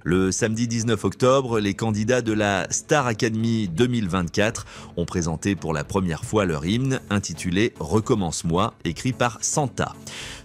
Le samedi 19 octobre, les candidats de la Star Academy 2024 ont présenté pour la première fois leur hymne intitulé « Recommence-moi » écrit par Santa.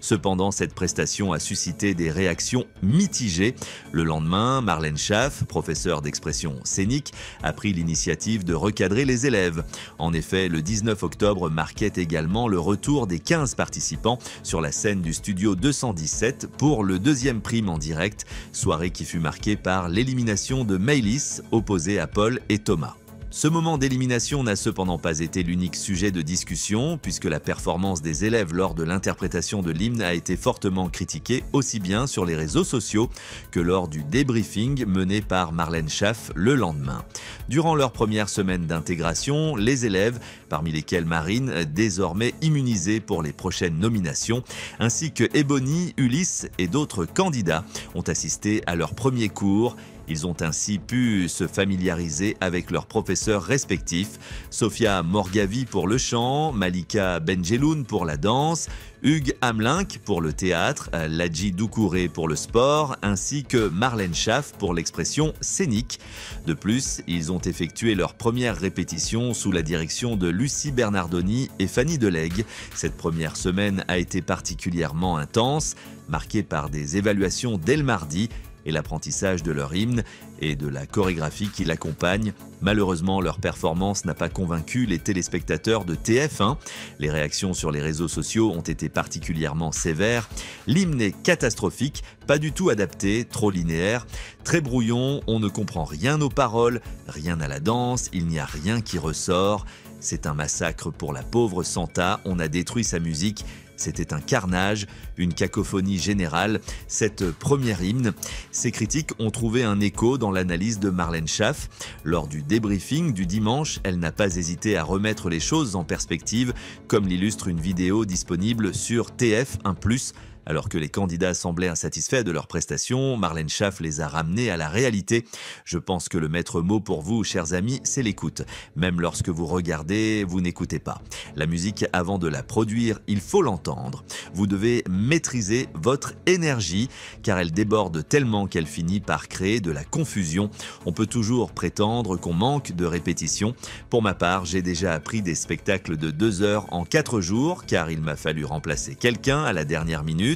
Cependant, cette prestation a suscité des réactions mitigées. Le lendemain, Marlène Schaff, professeure d'expression scénique, a pris l'initiative de recadrer les élèves. En effet, le 19 octobre marquait également le retour des 15 participants sur la scène du studio 217 pour le deuxième prime en direct, soirée qui fut marquée par l'élimination de Maëlys, opposée à Paul et Thomas. Ce moment d'élimination n'a cependant pas été l'unique sujet de discussion, puisque la performance des élèves lors de l'interprétation de l'hymne a été fortement critiquée, aussi bien sur les réseaux sociaux que lors du débriefing mené par Marlène Schaff le lendemain. Durant leur première semaine d'intégration, les élèves, parmi lesquels Marine, désormais immunisée pour les prochaines nominations, ainsi que Ebony, Ulysse et d'autres candidats, ont assisté à leur premier cours. Ils ont ainsi pu se familiariser avec leurs professeurs respectifs, Sophia Morgavi pour le chant, Malika Benjeloun pour la danse, Hugues Hamelink pour le théâtre, Ladji Doucouré pour le sport, ainsi que Marlène Schaff pour l'expression scénique. De plus, ils ont effectué leur première répétition sous la direction de Lucie Bernardoni et Fanny Delègue. Cette première semaine a été particulièrement intense, marquée par des évaluations dès le mardi et l'apprentissage de leur hymne et de la chorégraphie qui l'accompagne. Malheureusement, leur performance n'a pas convaincu les téléspectateurs de TF1. Les réactions sur les réseaux sociaux ont été particulièrement sévères. L'hymne est catastrophique, pas du tout adapté, trop linéaire, très brouillon, on ne comprend rien aux paroles, rien à la danse, il n'y a rien qui ressort. C'est un massacre pour la pauvre Santa, on a détruit sa musique. C'était un carnage, une cacophonie générale, cette première hymne. Ces critiques ont trouvé un écho dans l'analyse de Marlène Schaff. Lors du débriefing du dimanche, elle n'a pas hésité à remettre les choses en perspective, comme l'illustre une vidéo disponible sur TF1+. Alors que les candidats semblaient insatisfaits de leur prestation, Marlène Schaff les a ramenés à la réalité. Je pense que le maître mot pour vous, chers amis, c'est l'écoute. Même lorsque vous regardez, vous n'écoutez pas. La musique, avant de la produire, il faut l'entendre. Vous devez maîtriser votre énergie, car elle déborde tellement qu'elle finit par créer de la confusion. On peut toujours prétendre qu'on manque de répétition. Pour ma part, j'ai déjà appris des spectacles de 2 heures en 4 jours, car il m'a fallu remplacer quelqu'un à la dernière minute.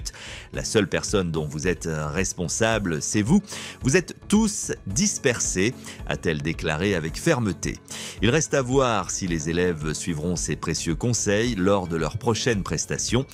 La seule personne dont vous êtes responsable, c'est vous. Vous êtes tous dispersés, a-t-elle déclaré avec fermeté. Il reste à voir si les élèves suivront ces précieux conseils lors de leur prochaine prestation.